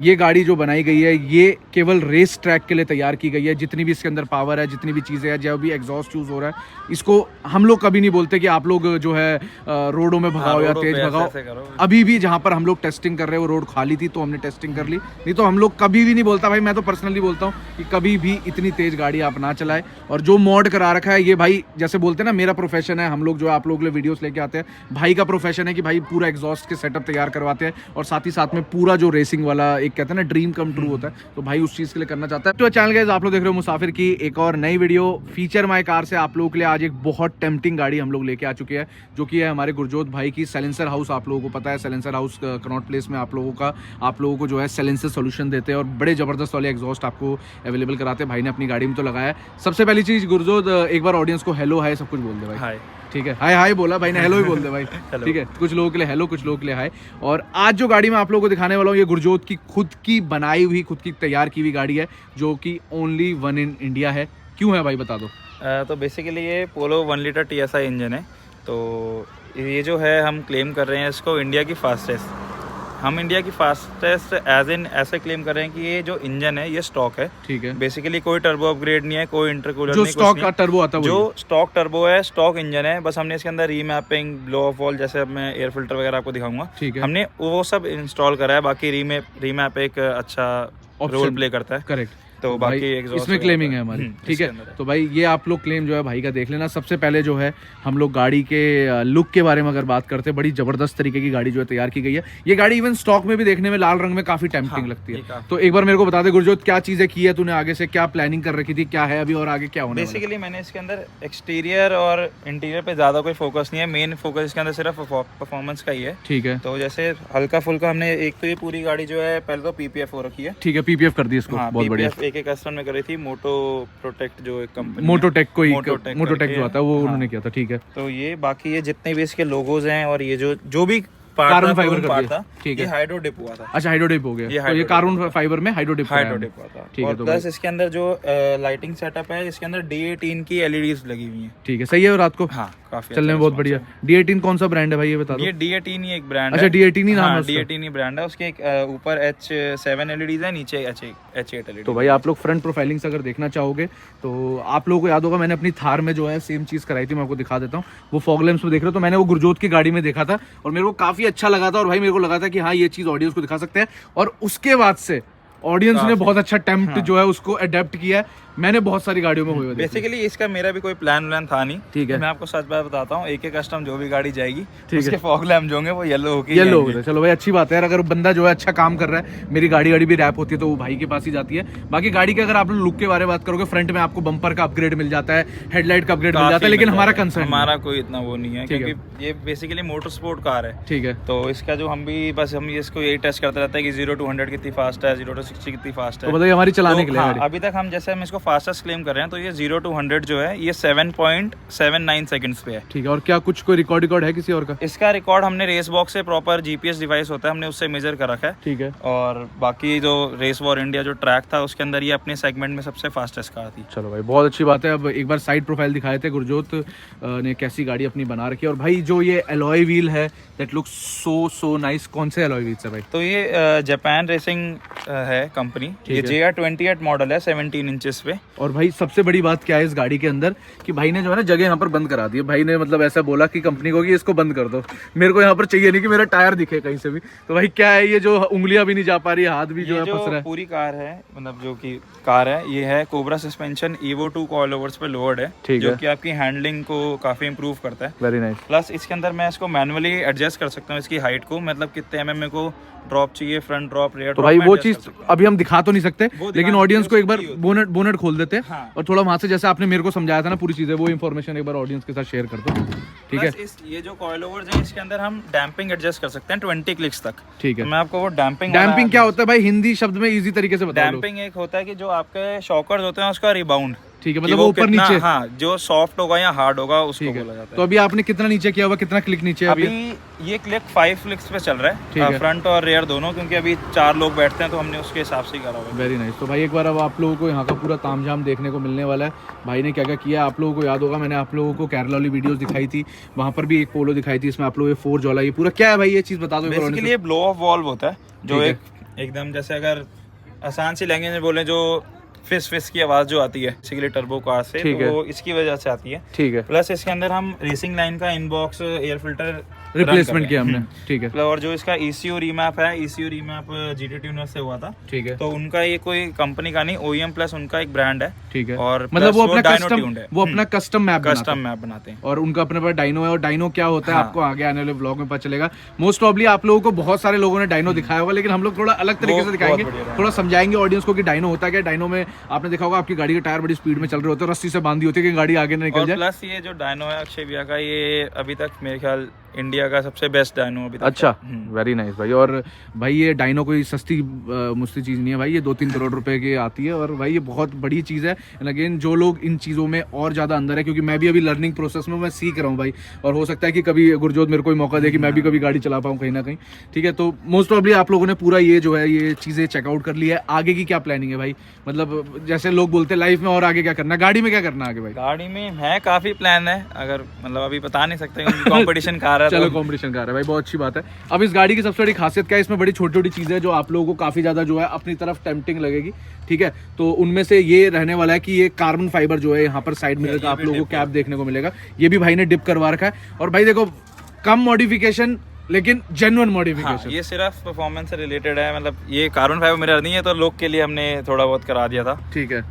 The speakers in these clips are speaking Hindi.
ये गाड़ी जो बनाई गई है ये केवल रेस ट्रैक के लिए तैयार की गई है। जितनी भी इसके अंदर पावर है, जितनी भी चीज़ें हैं, जो भी एग्जॉस्ट यूज़ हो रहा है, इसको हम लोग कभी नहीं बोलते कि आप लोग जो है रोडों में भगाओ या तेज भगाओ। अभी भी जहाँ पर हम लोग टेस्टिंग कर रहे हैं वो रोड खाली थी तो हमने टेस्टिंग कर ली, नहीं तो हम लोग कभी भी नहीं बोलता भाई, मैं तो पर्सनली बोलता हूँ कि कभी भी इतनी तेज गाड़ी आप ना चलाएं। और जो मॉड करा रखा है ये भाई, जैसे बोलते हैं ना मेरा प्रोफेशन है, हम लोग जो आप लोग ले वीडियोस लेके आते हैं, भाई का प्रोफेशन है कि भाई पूरा एग्जॉस्ट के सेटअप तैयार करवाते हैं और साथ ही साथ में पूरा जो रेसिंग वाला एक कहते हैं ना ड्रीम कम ट्रू होता है, तो भाई उस चीज़ के लिए करना चाहता है। तो चैनल गाइस, आप लोग देख रहे हो मुसाफिर की एक और नई वीडियो फीचर माय कार से। आप लोगों के लिए आज एक बहुत टेम्पटिंग गाड़ी हम लोग लेके आ चुके हैं, जो कि है हमारे गुरजोत भाई की साइलेंसर हाउस। आप लोगों को पता है साइलेंसर हाउस कनॉट प्लेस में आप लोगों को जो है साइलेंसर सोल्यूशन देते हैं और बड़े जबरदस्त वाले एग्जॉस्ट आपको अवेलेबल कराते हैं। भाई ने अपनी गाड़ी में तो लगाया है। सबसे पहली चीज़ गुरजोत, एक बार ऑडियंस को हेलो हाय सब कुछ बोल दे भाई। हाय, ठीक है, हाय हाय बोला भाई ने, हेलो ही बोल दे भाई। ठीक है, कुछ लोगों के लिए हेलो, कुछ लोगों के लिए हाय। और आज जो गाड़ी मैं आप लोगों को दिखाने वाला हूँ ये गुरजोत की खुद की बनाई हुई, खुद की तैयार की हुई गाड़ी है, जो कि ओनली वन इन इंडिया है। क्यों है भाई बता दो। तो बेसिकली ये पोलो 1 लीटर TSI इंजन है। तो ये जो है हम क्लेम कर रहे हैं इसको इंडिया की फास्टेस्ट। हम इंडिया की फास्टेस्ट एज इन ऐसे क्लेम कर रहे हैं कि ये जो इंजन है ये स्टॉक है। ठीक है, बेसिकली कोई टर्बो अपग्रेड नहीं है, कोई इंटरकूलर जो नहीं, स्टॉक का टर्बो आता है जो स्टॉक टर्बो है, स्टॉक इंजन है। बस हमने इसके अंदर रीमैपिंग, ब्लो ऑफ वॉल, जैसे अब मैं एयर फिल्टर वगैरह आपको दिखाऊंगा, ठीक है, हमने वो सब इंस्टॉल करा है। बाकी रीमैप एक अच्छा रोल प्ले करता है। करेक्ट। तो बाकी इसमें क्लेमिंग है हमारी। ठीक है, तो भाई ये आप लोग क्लेम जो है भाई का देख लेना। सबसे पहले जो है हम लोग गाड़ी के लुक के बारे में अगर बात करते हैं, बड़ी जबरदस्त तरीके की गाड़ी जो है तैयार की गई है। ये गाड़ी इवन स्टॉक में भी देखने में लाल रंग में काफी टेम्पटिंग लगती है। तो एक बार मेरे को बता दे गुरजोत, क्या चीजें की है तूने, आगे से क्या प्लानिंग कर रखी थी, क्या है अभी और आगे क्या होने वाला है? बेसिकली मैंने इसके अंदर एक्सटीरियर और इंटीरियर पे ज्यादा कोई फोकस नहीं है। मेन फोकस इसके अंदर सिर्फ परफॉर्मेंस का ही है। ठीक है, तो जैसे हल्का फुल्का हमने एक तो ये पूरी गाड़ी जो है पहले तो PPF हो रखी है। ठीक है, PPF कर दी इसको। हाँ, बहुत बढ़िया। एक कस्टमर में करी थी मोटो प्रोटेक्ट, जो एक कंपनी मोटोटेक मोटोटेक जो आता है वो हाँ। उन्होंने किया था। ठीक है, तो ये बाकी ये जितने भी इसके लोगोज हैं और ये जो भी कार्बन फाइबर कर दिया। था, ठीक ये है, हाइड्रो डिप हुआ था। अच्छा हाइड्रो डिप हो गया, तो ये कार्बन फाइबर में हाइड्रो डिप हुआ था। ठीक है, और तो प्लस इसके अंदर जो लाइटिंग सेटअप है, इसके अंदर D18 की LEDs लगी हुई हैं। ठीक है, सही है। रात को हाँ, काफी चलने में बहुत बढ़िया। D18 कौन सा ब्रांड है भाई ये बता दो। ये D18 ही एक ब्रांड है। अच्छा, D18 ही नाम है उसका। D18 ही ब्रांड है। उसके एक ऊपर H7 LEDs है, नीचे H8 LEDs। तो भाई आप लोग फ्रंट प्रोफाइलिंग से अगर देखना चाहोगे तो आप लोगों को याद होगा, मैंने अपनी थार में जो है सेम चीज कराई थी, मैं आपको दिखा देता हूँ। वो फॉग लैंप्स में देख रहे हो, तो मैंने वो गुरजोत की गाड़ी में देखा था और मेरे को काफी अच्छा लगा था। और भाई मेरे को लगा था कि हाँ ये चीज ऑडियंस को दिखा सकते हैं, और उसके बाद से ऑडियंस ने बहुत अच्छा टेम्प्ट जो है उसको अडेप्ट किया है। मैंने बहुत सारी गाड़ियों में हुए। बेसिकली इसका मेरा भी कोई प्लान था नहीं। ठीक है, मैं आपको सच बात बताता हूँ, एक कस्टम जो भी गाड़ी जाएगी उसके फॉग लैम्प जो होंगे वो येलो होके चलो भाई अच्छी बात है यार। अगर बंदा जो है अच्छा काम कर रहा है, मेरी गाड़ी भी रैप होती है तो वो भाई के पास ही जाती है। बाकी गाड़ी के अगर आप लोग लुक के बारे में बात करोगे, फ्रंट में आपको बम्पर का अपग्रेड मिल जाता है, हेडलाइट का अपग्रेड मिल जाता है, लेकिन हमारा कंसर्न, हमारा कोई इतना वो नहीं है क्योंकि ये बेसिकली मोटर स्पोर्ट कार है। ठीक है, तो इसका जो हम इसको यही टेस्ट करते रहते हैं कि 0 to 100 कितनी फास्ट है, 0 to 60 कितनी फास्ट है। तो मतलब हमारी चलाने के लिए अभी तक हम जैसे हम इसको फास्टेस्ट क्लेम कर रहे हैं, तो ये 0 to 100 जो है ये 7.79 सेकंड्स पे है। ठीक है, और क्या कुछ कोई रिकॉर्ड है किसी और का? इसका रिकॉर्ड हमने रेस बॉक्स से प्रॉपर GPS डिवाइस होता है, हमने उससे मेजर कर रखा है। ठीक है, और बाकी जो रेस वॉर इंडिया जो ट्रैक था उसके अंदर ये अपने सेगमेंट में सबसे फास्टेस्ट कार थी। चलो भाई बहुत अच्छी बात है। अब एक बार साइड प्रोफाइल दिखाए थे गुरजोत ने कैसी गाड़ी अपनी बना रखी है। और भाई जो ये एलॉय व्हील है दैट लुक्स सो नाइस, कौन से एलॉय व्हील्स है भाई? तो ये जापान रेसिंग है कंपनी, ये JR28 मॉडल है 17 इंचेस पे। और भाई सबसे बड़ी बात क्या है इस गाड़ी के अंदर कि भाई ने जो है ना जगह यहाँ पर बंद करा दी है। भाई ने मतलब ऐसा बोला कि कंपनी को कि इसको बंद कर दो, मेरे को यहाँ पर चाहिए नहीं कि मेरा टायर दिखे कहीं से भी। तो भाई क्या है ये जो उंगलियां भी नहीं जा पा रही, हाथ भी जो है फंस रहा है। पूरी कार है, मतलब जो कि कार है ये है कोबरा सस्पेंशन EVO 2 कॉइलओवर्स पे लोअर्ड है, जो कि आपकी हैंडलिंग को काफी इंप्रूव करता है। Very nice. प्लस इसके अंदर मैं इसको मैनुअली एडजस्ट कर सकता हूँ इसकी हाइट को, मतलब कितने mm को ड्रॉप चाहिए, फ्रंट ड्रॉप, रियर ड्रॉप। तो भाई वो चीज अभी हम दिखा तो नहीं सकते, लेकिन ऑडियंस को एक बार बोनेट खोल देते हैं और थोड़ा वहां से जैसे आपने मेरे को समझाया था ना पूरी चीजें, वो इन्फॉर्मेशन एक बार ऑडियंस के साथ शेयर कर दो। ठीक है, ये जो कॉइलओवर्स हैं इसके अंदर हम डैम्पिंग एडजस्ट कर सकते हैं 20 क्लिक्स तक। ठीक है, मैं आपको वो डैम्पिंग क्या होता है भाई हिंदी शब्द में इजी तरीके से बताओ। डैम्पिंग एक होता है कि जो आपके शॉकर्स होते हैं उसका रिबाउंड। ठीक है, मतलब वो ऊपर नीचे, हाँ, जो सॉफ्ट होगा या हार्ड होगा उसको बोला जाता है। तो अभी आपने कितना नीचे किया हुआ, कितना क्लिक नीचे? अभी ये क्लिक 5 क्लिक्स पे चल रहा है, फ्रंट और रियर दोनों, क्योंकि अभी 4 लोग बैठते हैं तो हमने उसके हिसाब से ही करा हुआ है। Very nice. तो भाई एक बार अब आप लोगों को यहाँ का पूरा तामझाम देखने को मिलने वाला है। भाई ने क्या क्या किया आप लोगों को याद होगा, मैंने आप लोगों को केरला वाली वीडियोस दिखाई थी, वहाँ पर भी एक पोलो दिखाई थी, इसमें आप लोग 4 जॉला, ये पूरा क्या है भाई ये चीज बता दो। बेसिकली ये ब्लो ऑफ वॉल्व होता है, जो एक एकदम जैसे अगर आसान सी लैंग्वेज में बोले जो फिस की आवाज जो आती है बेसिकली टर्बो कार से, ठीक तो है। वो इसकी वजह से आती है। ठीक है, प्लस इसके अंदर हम रेसिंग लाइन का इनबॉक्स एयर फिल्टर रिप्लेसमेंट किया हमने। ठीक है, और जो इसका ECU रीमैप है, ECU रीमैप GT ट्यूनर से हुआ था। ठीक है, तो उनका ये कोई कंपनी का नहीं, OEM प्लस उनका एक ब्रांड है। ठीक है। और मतलब वो अपना डायनो कस्टम, ट्यून्ड है। वो अपना कस्टम मैप कस्टम मैप बनाते हैं और उनका अपने पास डायनो है। और डायनो क्या होता है हाँ। आपको आगे आने वाले व्लॉग में पता चलेगा। मोस्ट प्रॉब्ली आप लोगों को बहुत सारे लोगों ने डायनो दिखाया होगा, लेकिन हम लोग थोड़ा अलग तरीके से दिखाएंगे, बहुत बढ़िया थोड़ा समझाएंगे ऑडियंस को कि डायनो होता है क्या। डायनो में आपने देखा होगा आपकी गाड़ी के टायर बड़ी स्पीड में चल रहे होते हैं, रस्सी से बांधी होती है कि गाड़ी आगे ना निकल और जाए। प्लस ये जो डायनो है अक्षय भैया का, ये अभी तक मेरे ख्याल इंडिया का सबसे बेस्ट डायनो अभी तक। अच्छा, वेरी नाइस भाई। और भाई ये डायनो कोई सस्ती मुस्ती चीज़ नहीं है भाई, ये 2-3 करोड़ रुपए की आती है। और भाई ये बहुत बड़ी चीज़ है। एंड अगेन जो लोग इन चीज़ों में और ज़्यादा अंदर है, क्योंकि मैं भी अभी लर्निंग प्रोसेस में मैं सीख रहा हूँ भाई, और हो सकता है कि कभी गुरजोत मेरे को मौका दे कि मैं भी कभी गाड़ी चला पाऊँ कहीं ना कहीं। ठीक है, तो मोस्ट प्रॉब्ली आप लोगों ने पूरा ये जो है ये चीज़ें चेकआउट कर ली है। आगे की क्या प्लानिंग है भाई? मतलब जैसे लोग बोलते हैं लाइफ में और आगे क्या करना है, गाड़ी में क्या करना है आगे भाई? गाड़ी में है काफी प्लान है, अगर मतलब अभी बता नहीं सकते क्योंकि कंपटीशन कार है। चलो कंपटीशन कार है भाई, बहुत अच्छी बात है। अब इस गाड़ी की सबसे बड़ी खासियत क्या है? इसमें बड़ी छोटी छोटी चीजें हैं जो आप लोगों को काफी ज्यादा जो है अपनी तरफ टेम्पटिंग लगेगी। ठीक है, तो उनमें से ये रहने वाला है कि ये कार्बन फाइबर जो है यहाँ पर साइड मिरर का आप लोगों को कैप देखने को मिलेगा। ये भी भाई ने डिप करवा रखा है। और भाई देखो, कम मॉडिफिकेशन लेकिन जेन्युइन मॉडिफिकेशन। ये सिर्फ परफॉर्मेंस से रिलेटेड है, मतलब ये कार्बन फाइबर मिरर नहीं है, तो लोग के लिए हमने थोड़ा बहुत करा दिया था। ठीक है,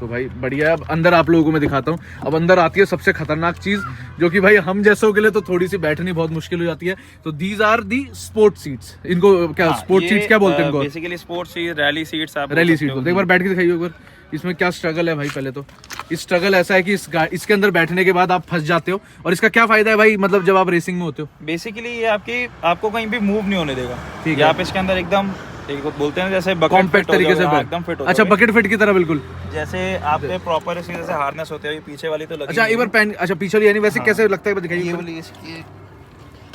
तो भाई बढ़िया है। अब अंदर आप लोगों को मैं दिखाता हूँ। अब अंदर आती है सबसे खतरनाक चीज, जो कि भाई हम जैसों के लिए तो थोड़ी सी बैठनी बहुत मुश्किल हो जाती है। तो these are the sport seats. इनको क्या स्पोर्ट सीट्स क्या बोलते हैं इनको? Basically sport seat, rally seats आप रैली सीट बोलते हैं। एक बार बैठ के दिखाइए एक बार, इसमें क्या स्ट्रगल है भाई। पहले तो इस स्ट्रगल ऐसा है कि इसके अंदर बैठने के बाद आप फंस जाते हो। और इसका क्या फायदा है भाई, मतलब जब आप रेसिंग में होते हो? बेसिकली ये आपको कहीं भी मूव नहीं होने देगा। ठीक है, है। आप इसके अंदर एकदम एक बोलते हैं जैसे बकेट कॉम्पैक्ट तरीके से एकदम फिट हो अच्छा, जाओगे। बकेट फिट की तरह बिल्कुल। जैसे आपके प्रॉपर इसके जैसे हार्नेस होते हैं, ये पीछे वाली तो लगी अच्छा एक बार पहन, अच्छा पीछे वाली यानी वैसे कैसे लगता है दिखाइए। ये वाली इसकी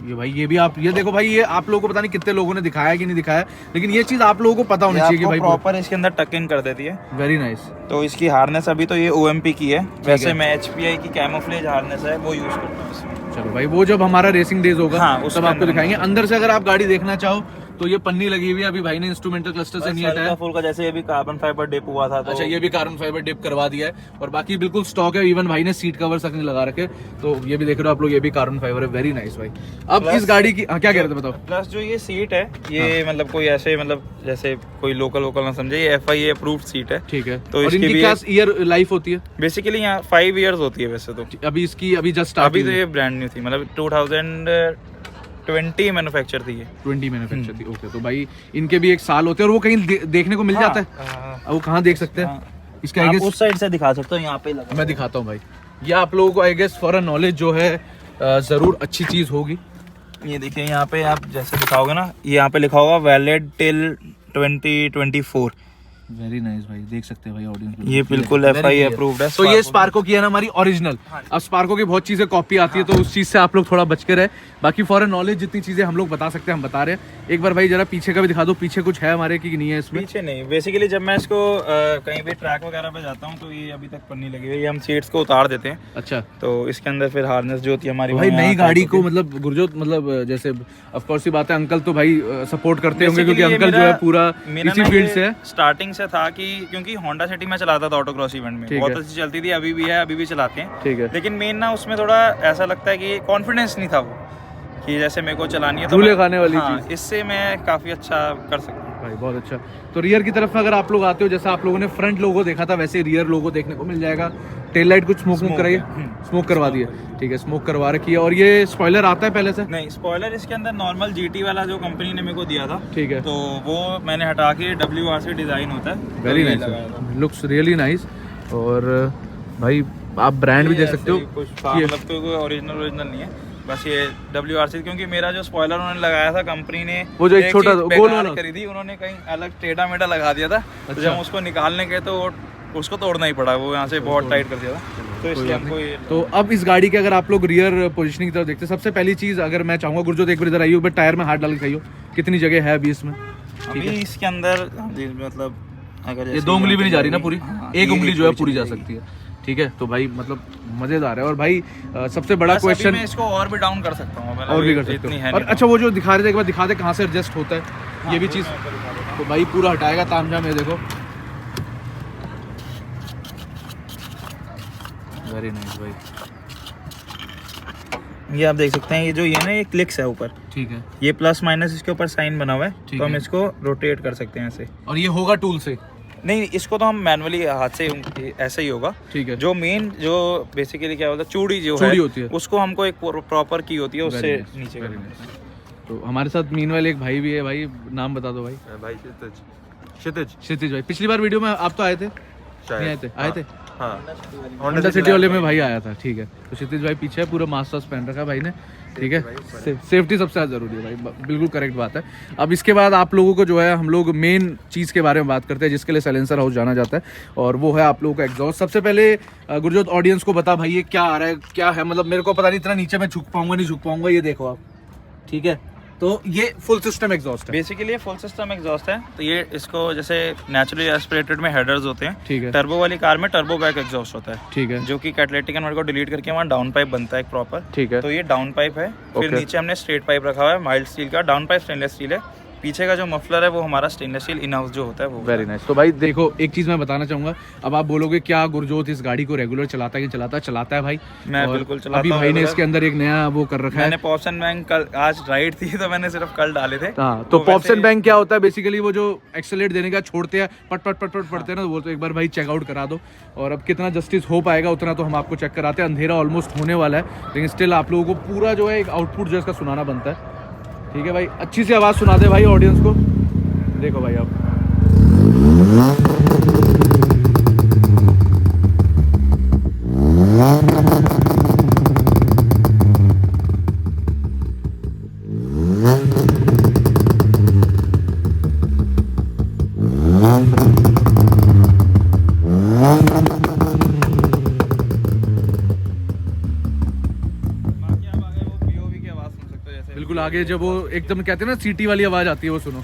ये भाई ये भी आप ये देखो भाई, ये आप लोगों को पता नहीं कितने लोगों ने दिखाया कि नहीं दिखाया, लेकिन ये चीज आप लोगों को पता होनी चाहिए कि भाई प्रॉपर इसके अंदर टक इन कर देती है। Very nice. तो इसकी हार्नेस अभी तो ये OMP की है, वैसे मैं HPI की कैमोफ्लेज हार्नेस है वो यूज करता हूँ इसमें। चलो भाई, वो जब हमारा रेसिंग डेज होगा हाँ, तब उसके आपको अंदर दिखाएंगे। अंदर से अगर आप गाड़ी देखना चाहो तो ये पन्नी लगी हुई है, अभी भाई ने इंस्ट्रूमेंटल क्लस्टर से नहीं हटाया। फुल का जैसे अभी कार्बन फाइबर डिप हुआ था तो अच्छा, ये भी कार्बन फाइबर डिप करवा दिया है और बाकी बिल्कुल स्टॉक है। इवन भाई ने सीट कवर तक नहीं लगा रखे, तो ये भी देख रहे हो आप लोग, ये भी कार्बन फाइबर है। वेरी नाइस भाई। अब इस गाड़ी की क्या कह रहे थे बताओ? प्लस जो ये सीट है ये मतलब कोई ऐसे मतलब जैसे कोई लोकल वोकल ना समझे, ये FIA अप्रूव्ड सीट है। ठीक है, तो और इसकी इनकी भी क्या ईयर लाइफ होती है? बेसिकली यहाँ 5 इयर्स होती है वैसे तो। अभी इसकी अभी जस्ट अभी तो ये ब्रांड न्यू थी, मतलब 2020 मैन्युफैक्चर थी ये। 20 मैन्युफैक्चर थी। ओके, तो भाई इनके भी एक साल होते हैं और वो कहीं देखने को मिल जाता है। अब वो कहाँ देख सकते हैं इसका? आप उस साइड से दिखा सकते हो, यहाँ पे लगा। मैं दिखाता हूँ भाई। ये आप लोगों को I guess for a knowledge जो है जरूर अच्छी चीज होगी। ये देखिए यहाँ पे आप जैसे दिखाओगे ना, ये यहाँ पे लिखा होगा वैलिड टिल 2024। वेरी नाइस भाई, देख सकते हैं भाई ऑडियंस। ये बिल्कुल FIA अप्रूव्ड है। तो ये स्पार्को की है ना हमारी ओरिजिनल। अब स्पार्को की बहुत चीजें कॉपी आती है, तो उस चीज से आप लोग थोड़ा बच के रहे। बाकी फॉर नॉलेज जितनी चीजें हम लोग बता सकते हैं हम बता रहे हैं। एक बार भाई जरा पीछे का भी दिखा दो, पीछे कुछ है हमारे की नहीं है इसमें? पीछे नहीं, बेसिकली जब मैं इसको कहीं भी ट्रैक वगैरह पे जाता हूँ तो ये अभी तक पन्नी लगी हुई है, हम सीट्स को उतार देते हैं। अच्छा, तो इसके अंदर फिर हार्नेस जो होती है हमारी, भाई नई गाड़ी को मतलब गुरजोत मतलब जैसे ऑफ कोर्स सी बात है, अंकल तो भाई सपोर्ट करते होंगे क्योंकि अंकल जो है पूरा इसी फील्ड से है। स्टार्टिंग से था कि क्योंकि होंडा सिटी में चलाता था ऑटोक्रॉस इवेंट में, बहुत अच्छी चलती थी, अभी भी है, अभी भी चलाते हैं। ठीक है, लेकिन मेन ना उसमें थोड़ा ऐसा लगता है कि कॉन्फिडेंस नहीं था वो, कि जैसे मेरे को चलानी है तो झूले खाने वाली चीज, इससे मैं काफी अच्छा कर सकता हूँ भाई, बहुत अच्छा। तो रियर की तरफ में अगर आप लोग आते हो, जैसा आप लोगों ने फ्रंट लोगो देखा था वैसे रियर लोगो देखने को मिल जाएगा। टेल लाइट कुछ स्मोक कराइए, स्मोक करवा दिए। ठीक है, स्मोक करवा रखी है। और ये स्पॉइलर आता है पहले से? नहीं, स्पॉइलर इसके अंदर नॉर्मल GT वाला जो कंपनी ने मेरे को दिया था, ठीक है, तो वो मैंने हटा के WRC डिजाइन होता है। Very nice, looks really nice. और भाई आप ब्रांड भी देख सकते हो, कुछ मतलब कोई ओरिजिनल नहीं है, बस ये WRC, क्योंकि मेरा जो स्पॉइलर उन्होंने लगाया था कंपनी ने, वो जो एक छोटा गोल वाला खरीदी उन्होंने कहीं अलग टेढ़ा मेढ़ा लगा दिया था। तो जब उसको निकालने गए तो उसको तोड़ना ही पड़ा, वो यहाँ से बहुत टाइट कर दिया था, तो इसलिए हमको ये। तो अब इस गाड़ी के अगर आप लोग रियर पोजीशनिंग की तरफ देखते हैं, सबसे पहली चीज अगर मैं चाहूंगा गुरजोत एक बार इधर आइए, टायर में हाथ डाल के खाइयो, कितनी जगह है अभी इसमें? अभी इसके अंदर मतलब अगर ये 2 उंगली भी नहीं जा रही ना पूरी, एक उंगली जो है पूरी जा सकती है। ठीक है, तो भाई मतलब मजेदार है। और भाई सबसे बड़ा क्वेश्चन, मैं इसको और भी डाउन कर सकता हूँ, और भी कर सकते हो। और अच्छा, वो जो दिखा रहे थे एक बार दिखा दे कहाँ से एडजस्ट होता है, ये भी चीज तो भाई पूरा हटाएगा तामझाम, ये देखो। वेरी नाइस भाई। ये आप देख सकते हैं, ये जो ये ना ये क्लिक्स है ऊपर, ठीक है। ये प्लस माइनस इसके ऊपर साइन बना हुआ है, ठीक तो हम है। इसको रोटेट कर सकते हैं ऐसे। और ये होगा टूल से? नहीं, इसको तो हम मैनुअली हाथ से ऐसे ही होगा। ठीक है। जो मेन जो बेसिकली क्या होता है, चूड़ी जो चूड़ी है होती है, उसको हमको एक प्रॉपर की होती है, उससे Very nice, नीचे very करना nice. है। तो हमारे साथ मीनवाइल एक भाई भी है। भाई नाम बता दो भाई। भाई क्षितिज क्षितिज भाई, पिछली बार वीडियो में आप तो आए थे? नहीं आए थे? आए थे? हाँ, होंडा सिटी वाले में भाई आया था, ठीक है। तो क्षितिज भाई पीछे है, पूरा मास्टर्स पहन रखा है भाई ने, ठीक है। सेफ्टी सबसे ज़्यादा ज़रूरी है भाई, बिल्कुल करेक्ट बात है। अब इसके बाद आप लोगों को जो है, हम लोग मेन चीज़ के बारे में बात करते हैं जिसके लिए साइलेंसर हाउस जाना जाता है, और वो है आप लोगों का एग्जॉस्ट। सबसे पहले गुरजोत ऑडियंस को बता भाई, ये क्या आ रहा है, क्या है, मतलब मेरे को पता नहीं, इतना नीचे मैं झुक पाऊंगा नहीं झुक पाऊंगा, ये देखो आप, ठीक है। तो ये फुल सिस्टम एग्जॉस्ट है बेसिकली, ये फुल सिस्टम एग्जॉस्ट है। तो ये इसको जैसे नेचुरली एस्पिरेटेड में हेडर्स होते हैं, ठीक है। टर्बो वाली कार में टर्बो बैक एग्जॉस्ट होता है, ठीक है, जो कि कैटलिटिक कन्वर्टर को डिलीट करके वहाँ डाउन पाइप बनता है एक प्रॉपर, ठीक है। तो ये डाउन पाइप है। फिर Okay. नीचे हमने स्ट्रेट पाइप रखा हुआ है माइल्ड स्टील का, डाउन पाइप स्टेनलेस स्टील है। पीछे का जो मफलर है वो हमारा स्टेनलेस स्टील इन हाउस जो होता है वो। Very nice. तो भाई देखो, एक चीज मैं बताना चाहूंगा। अब आप बोलोगे क्या गुरजोत इस गाड़ी को रेगुलर चलाता है कि चलाता है भाई? मैं और बिल्कुल चलाता अभी हूँ भाई ने regular। इसके अंदर एक नया वो कर रखा है। मैंने पॉप्स एंड बैंक कल आज राइड थी तो मैंने सिर्फ कल डाले थे। हाँ, तो पॉप्स एंड बैंक क्या होता है बेसिकली? वो जो एक्सेलरेट देने का छोड़ते हैं, पट पट पट पट पड़ते हैं ना, वो तो एक बार भाई चेकआउट करा दो। और अब कितना जस्टिस हो पाएगा उतना तो हम आपको चेक कराते हैं। अंधेरा ऑलमोस्ट होने वाला है, लेकिन स्टिल आप लोगों को पूरा जो है एक आउटपुट जो इसका सुनाना बनता है, ठीक है भाई। अच्छी सी आवाज़ सुना दे भाई ऑडियंस को। देखो भाई आप, बिल्कुल आगे जब वो एकदम कहते हैं ना सीटी वाली आवाज़ आती है, वो सुनो।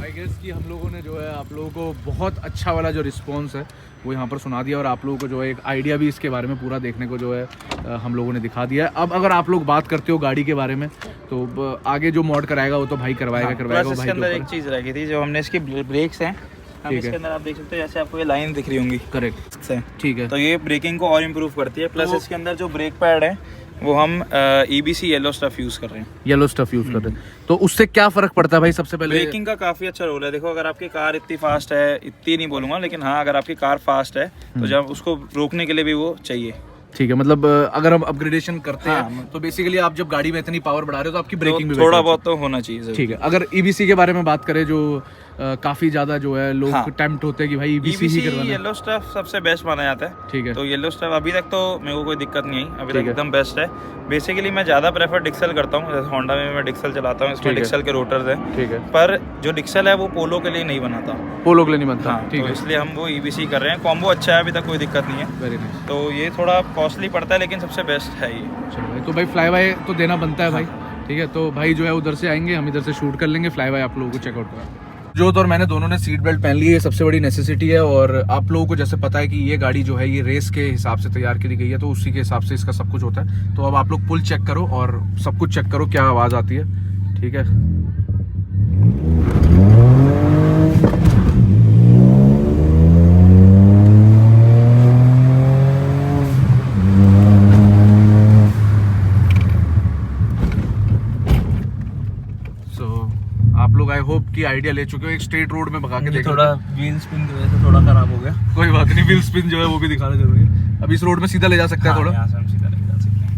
आई गेस कि हम लोगों ने जो है आप लोगों को बहुत अच्छा वाला जो रिस्पॉन्स है वो यहाँ पर सुना दिया, और आप लोगों को जो है एक आइडिया भी इसके बारे में पूरा देखने को जो है हम लोगों ने दिखा दिया है। अब अगर आप लोग बात करते हो गाड़ी के बारे में, तो आगे जो मॉड कराएगा वो तो भाई करवाएगा। प्लस वो इसके भाई अंदर के एक ऊपर। चीज रह गई थी, जो हमने इसकी ब्रेक्स हैं, हम ठीक इसके है। अंदर आप देख सकते हो, जैसे आपको ये लाइन दिख रही होंगी करेक्ट, से, ठीक है। तो ये ब्रेकिंग को और इम्प्रूव करती है। प्लस तो- इसके अंदर जो ब्रेक पैड है वो हम EBC येलो स्टफ यूज कर रहे हैं। येलो स्टफ यूज कर रहे हैं, तो उससे क्या फर्क पड़ता है भाई? सबसे पहले ब्रेकिंग का काफी अच्छा रोल है। देखो, अगर आपकी कार इतनी फास्ट है, इतनी नहीं बोलूंगा, लेकिन हाँ अगर आपकी कार फास्ट है तो जब उसको रोकने के लिए भी वो चाहिए। ठीक है, मतलब अगर हम अपग्रेडेशन करते हैं हाँ, तो बेसिकली आप जब गाड़ी में इतनी पावर बढ़ा रहे हो तो आपकी तो ब्रेकिंग भी थोड़ा better बहुत तो होना चाहिए होती है। ठीक है, अगर EBC के बारे में बात करें, जो काफी ज्यादा जो है लोग हाँ। टेम्प्ट होते हैं कि भाई EBC ही करवाना है। येलो स्टफ सबसे बेस्ट माना जाता है। ठीक है, तो येलो स्टफ अभी तक तो मेरे को कोई दिक्कत नहीं आई, अभी ठीक तक है। एकदम बेस्ट है। बेसिकली मैं ज़्यादा प्रेफर डिक्सल करता हूँ, जैसे होंडा में मैं डिक्सल चलाता हूँ, ठीक इसमें है। डिक्सल के रोटर्स हैं, ठीक है। पर जो डिक्सल है वो पोलो के लिए नहीं बनाता। पोलो के लिए नहीं बनता। हाँ, ठीक तो है, इसलिए हम वो EBC कर रहे हैं। कॉम्बो अच्छा है, अभी तक कोई दिक्कत नहीं है। Very nice. तो ये थोड़ा कॉस्टली पड़ता है, लेकिन सबसे बेस्ट है ये। चलो भाई, तो भाई फ्लाई बाय तो देना बनता है भाई, ठीक है। तो भाई जो है उधर से आएंगे, हम इधर से शूट कर लेंगे, फ्लाई बाय आप लोगों को चेकआउट करा। जोत और मैंने दोनों ने सीट बेल्ट पहन ली है, सबसे बड़ी नेसेसिटी है। और आप लोगों को जैसे पता है कि ये गाड़ी जो है ये रेस के हिसाब से तैयार की गई है, तो उसी के हिसाब से इसका सब कुछ होता है। तो अब आप लोग पुल चेक करो और सब कुछ चेक करो क्या आवाज़ आती है, ठीक है। आप लोग आई होप कि आइडिया ले चुके हो। एक स्ट्रेट रोड में भगा के देखो। थोड़ा व्हील स्पिन की वजह से थोड़ा खराब हो गया। कोई बात नहीं, व्हील स्पिन जो है वो भी दिखाना जरूरी है। अब इस रोड में सीधा ले जा सकता है थोड़ा। यहाँ से हम सीधा लेके जा सकते हैं।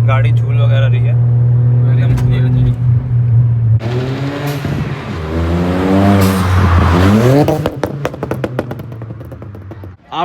गाड़ी झूल वगैरह रही है, एकदम clear है।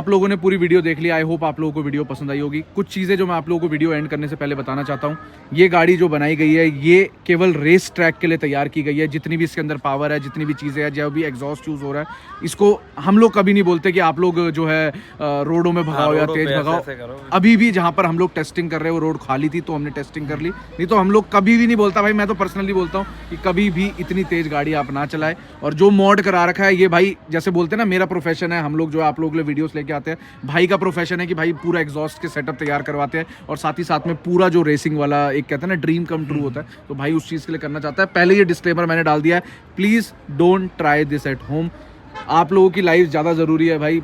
आप लोगों ने पूरी वीडियो देख ली। आई होप आप लोगों को वीडियो पसंद आई होगी। कुछ चीज़ें जो मैं आप लोगों को वीडियो एंड करने से पहले बताना चाहता हूँ, ये गाड़ी जो बनाई गई है ये केवल रेस ट्रैक के लिए तैयार की गई है। जितनी भी इसके अंदर पावर है, जितनी भी चीज़ें हैं, जो भी एग्जॉस्ट यूज़ हो रहा है, इसको हम लोग कभी नहीं बोलते कि आप लोग जो है रोडों में भगाओ या तेज भगाओ। अभी भी जहाँ पर हम लोग टेस्टिंग कर रहे हैं वो रोड खाली थी तो हमने टेस्टिंग कर ली, नहीं तो हम लोग कभी भी नहीं बोलता भाई, मैं तो पर्सनली बोलता हूँ कि कभी भी इतनी तेज गाड़ी आप ना चलाए। और जो मॉड करा रखा है ये भाई, जैसे बोलते हैं ना, मेरा प्रोफेशन है, हम लोग जो है आप लोगों के लिए वीडियोस लेके आते हैं, भाई का प्रोफेशन है कि भाई पूरा एग्जॉस्ट के सेटअप तैयार करवाते हैं और साथ ही साथ में पूरा जो रेसिंग वाला एक कहते हैं ना ड्रीम कम ट्रू होता है, तो भाई उस चीज़ के लिए करना चाहता है। पहले ये डिस्क्लेमर मैंने डाल दिया है, please don't try this at home. आप लोगों की लाइफ ज़्यादा ज़रूरी है भाई,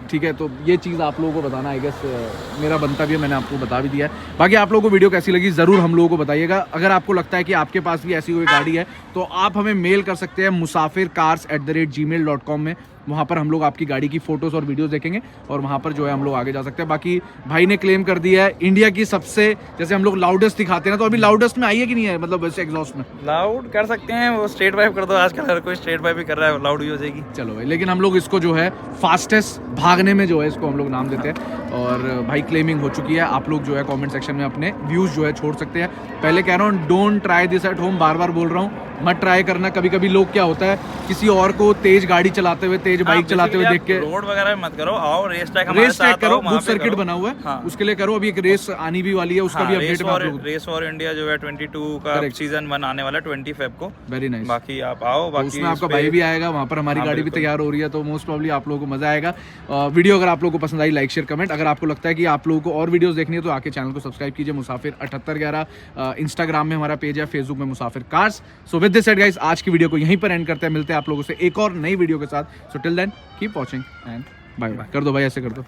ठीक है, तो ये चीज़ आप लोगों को बताना आई गेस मेरा बनता भी है, मैंने आपको बता भी दिया है। बाकी आप लोगों को वीडियो कैसी लगी ज़रूर हम लोगों को बताइएगा। अगर आपको लगता है कि आपके पास भी ऐसी कोई गाड़ी है तो आप हमें मेल कर सकते हैं musafircars@gmail.com में। वहाँ पर हम लोग आपकी गाड़ी की फोटोज़ और वीडियोस देखेंगे और वहाँ पर जो है हम लोग आगे जा सकते हैं। बाकी भाई ने क्लेम कर दिया है इंडिया की सबसे, जैसे हम लोग लाउडेस्ट दिखाते हैं ना, तो अभी लाउडेस्ट में आई है कि नहीं है, मतलब वैसे एग्जॉस्ट में लाउड कर सकते हैं, वो स्ट्रेट ड्राइव कर दो, आजकल हर कोई स्ट्रेट ड्राइव भी कर रहा है, लाउड भी हो जाएगी। चलो भाई, लेकिन हम लोग इसको जो है फास्टेस्ट भागने में जो है इसको हम लोग नाम देते हैं। और भाई क्लेमिंग हो चुकी है, आप लोग जो है कमेंट सेक्शन में अपने व्यूज़ जो है छोड़ सकते हैं। पहले कह रहा हूँ don't try this at home, बार बार बोल रहा हूँ मत ट्राई करना। कभी कभी लोग क्या होता है, किसी और को तेज गाड़ी चलाते हुए, तेज बाइक चलाते हुए देख के रोड वगैरह मत करो, आओ रेस ट्रैक करो, बुक सर्किट बना हुआ है उसके लिए करो। अभी एक रेस आनी भी वाली है, उसका भी अपडेट रेस फॉर इंडिया जो है 22 का सीजन 1 आने वाला है 20 फेब को। Very nice. बाकी आप आओ, बाकी उसमें आपका भाई भी आएगा, वहाँ पर हमारी गाड़ी भी तैयार हो रही है, तो मोस्ट प्रॉब्ली आप लोगों को मजा आएगा। वीडियो अगर आप लोगों को पसंद आई, लाइक शेयर कमेंट। अगर आपको लगता है कि आप लोगों को और वीडियोस देखनी है तो आके चैनल को सब्सक्राइब कीजिए, मुसाफिर 7811। इंस्टाग्राम में हमारा पेज है, फेसबुक में मुसाफिर cars. So with this said guys, आज की वीडियो को यहीं पर एंड करते हैं। मिलते हैं आप लोगों से एक और नई वीडियो के साथ। So till then keep watching and bye bye. कर दो भाई, ऐसे कर दो।